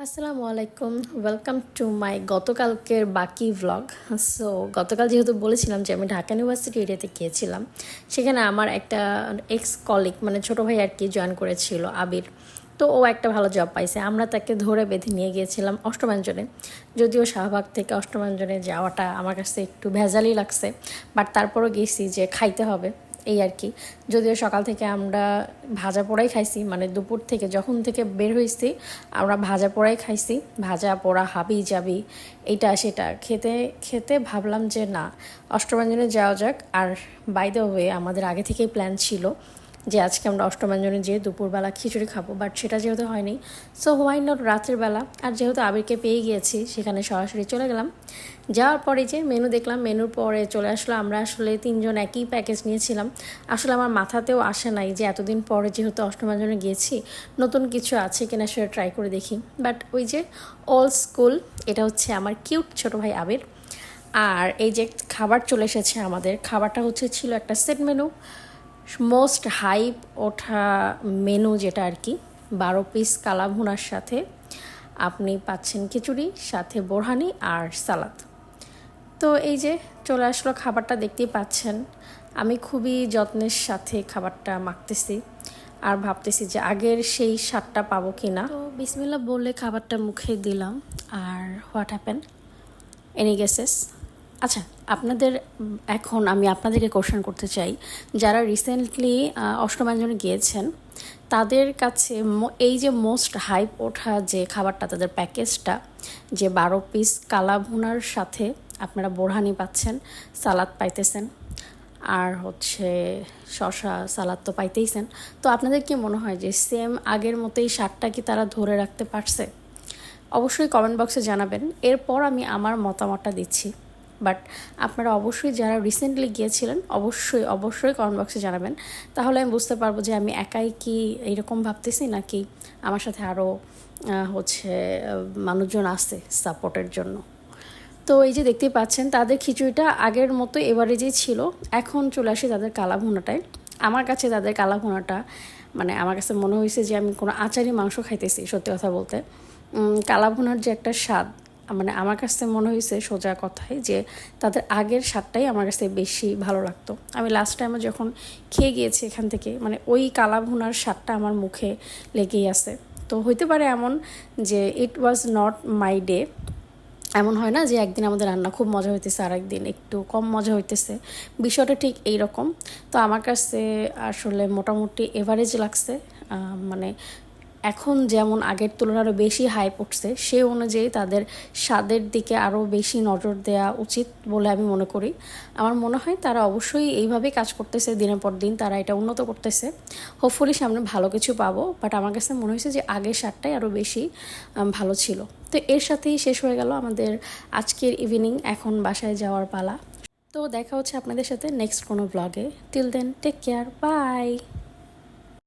আসসালামু আলাইকুম, welcome to my গতকালকের বাকি ভ্লগ। সো গতকাল যেহেতু বলেছিলাম যে আমি ঢাকা ইউনিভার্সিটি এরিয়াতে গিয়েছিলাম, সেখানে আমার একটা এক্স কলিগ মানে ছোটো ভাই আর কি জয়েন করেছিল, আবির। তো ও একটা ভালো জব পাইছে, আমরা তাকে ধরে বেঁধে নিয়ে গিয়েছিলাম অষ্টমাঞ্জনে। যদিও শাহবাগ থেকে অষ্টমাঞ্জনে যাওয়াটা আমার কাছে একটু ভেজালই লাগছে, বাট তারপরও গেছি যে খাইতে হবে এই আর কি। যদিও সকাল থেকে আমরা ভাজা পোড়াই খাইছি, মানে দুপুর থেকে যখন থেকে বের হয়েছি আমরা ভাজা পোড়াই খাইছি। ভাজা পোড়া হাবি যাবি এইটা সেটা খেতে খেতে ভাবলাম যে না, অষ্টমাঞ্জনে যাওয়া যাক। আর বাই দ্য ওয়ে আমাদের আগে থেকেই প্ল্যান ছিল যে আজকে আমরা অষ্টমাঞ্জনে যেয়ে দুপুরবেলা খিচুড়ি খাবো, বাট সেটা যেহেতু হয়নি, সো হোয়াই নট রাতের বেলা। আর যেহেতু আবিরকে পেয়ে গিয়েছি সেখানে সরাসরি চলে গেলাম। যাওয়ার পরে যে মেনু দেখলাম, মেনুর পরে চলে আসলো। আমরা আসলে তিনজন একই প্যাকেজ নিয়েছিলাম। আসলে আমার মাথাতেও আসে নাই যে এতদিন পরে যেহেতু অষ্টমাঞ্জনে গিয়েছি নতুন কিছু আছে কিনা সেটা ট্রাই করে দেখি। বাট ওই যে ওল্ড স্কুল, এটা হচ্ছে আমার কিউট ছোটো ভাই আবির। আর এই যে খাবার চলে এসেছে আমাদের, খাবারটা ছিল একটা সেট মেনু, মোস্ট হাইপ ওঠা মেনু যেটা আর কি। 12 পিস কালা ভুনার সাথে আপনি পাচ্ছেন খিচুড়ি, সাথে বোরহানি আর সালাদ। তো এই যে চলে আসলো খাবারটা, দেখতেই পাচ্ছেন। আমি খুবই যত্নের সাথে খাবারটা মাখতেছি আর ভাবতেছি যে আগের সেই স্বাদটা পাবো কি না। তো বিসমিল্লাহ বললে খাবারটা মুখে দিলাম, আর হোয়াট হ্যাপেন, এনি গেসেস? আচ্ছা, এখন আমি আপনাদেরকে কোশ্চেন করতে চাই, যারা রিসেন্টলি অষ্টমাঞ্জনে গিয়েছেন তাদের কাছে এই যে মোস্ট হাইপ ওঠা যে খাবারটা, তাদের প্যাকেজটা, যে 12 পিস কালা ভুনার সাথে আপনারা বোরহানি পাচ্ছেন, সালাদ পাইতেছেন, আর শসা সালাদ তো পাইতেইছেন। তো আপনাদের কি মনে হয় যে সেম আগের মতোই স্বাদটা কি তারা ধরে রাখতে পারছে? অবশ্যই কমেন্ট বক্সে জানাবেন, এরপর আমি আমার মতামতটা দিচ্ছি। বাট আপনারা অবশ্যই যারা রিসেন্টলি গিয়েছিলেন অবশ্যই অবশ্যই কমেন্ট বক্সে জানাবেন, তাহলে আমি বুঝতে পারবো যে আমি একাই কি এইরকম ভাবতেছি নাকি আমার সাথে আরও মানুষজন আছে সাপোর্টের জন্য। তো এই যে দেখতেই পাচ্ছেন তাদের খিচুড়িটা আগের মতো এভারেজেই ছিল। এখন চলে আসি তাদের কালা ভুনাটায়। আমার কাছে তাদের কালা ভুনাটা মানে আমার কাছে মনে হয়েছে যে আমি কোনো আচারি মাংস খাইতেছি, সত্যি কথা বলতে। কালা ভুনার যে একটা স্বাদ, মানে আমার কাছে মনে হয়েছে সোজা কথায় যে তাদের আগের স্বাদটাই আমার কাছে বেশি ভালো লাগতো। আমি লাস্ট টাইমে যখন খেয়ে গিয়েছি এখান থেকে, মানে ওই কালা ভুনার স্বাদটা আমার মুখে লেগেই আছে। তো হইতে পারে এমন যে ইট ওয়াজ নট মাই ডে, এমন হয় না যে একদিন আমাদের রান্না খুব মজা হইতেছে আর একদিন একটু কম মজা হইতেছে, বিষয়টা ঠিক এই রকম। তো আমার কাছে আসলে মোটামুটি এভারেজ লাগছে। মানে এখন যেমন আগের তুলনায় আরও বেশি হাইপ উঠছে, সে অনুযায়ী তাদের স্বাদের দিকে আরও বেশি নজর দেওয়া উচিত বলে আমি মনে করি। আমার মনে হয় তারা অবশ্যই এইভাবেই কাজ করতেছে, দিনের পর দিন তারা এটা উন্নত করতেছে। হোপফুলি সামনে ভালো কিছু পাবো, বাট আমার কাছে মনে হয়েছে যে আগের স্বাদটাই আরও বেশি ভালো ছিল। তো এর সাথেই শেষ হয়ে গেল আমাদের আজকের ইভিনিং, এখন বাসায় যাওয়ার পালা। তো দেখা হচ্ছে আপনাদের সাথে নেক্সট কোনো ব্লগে। Till then take care, by.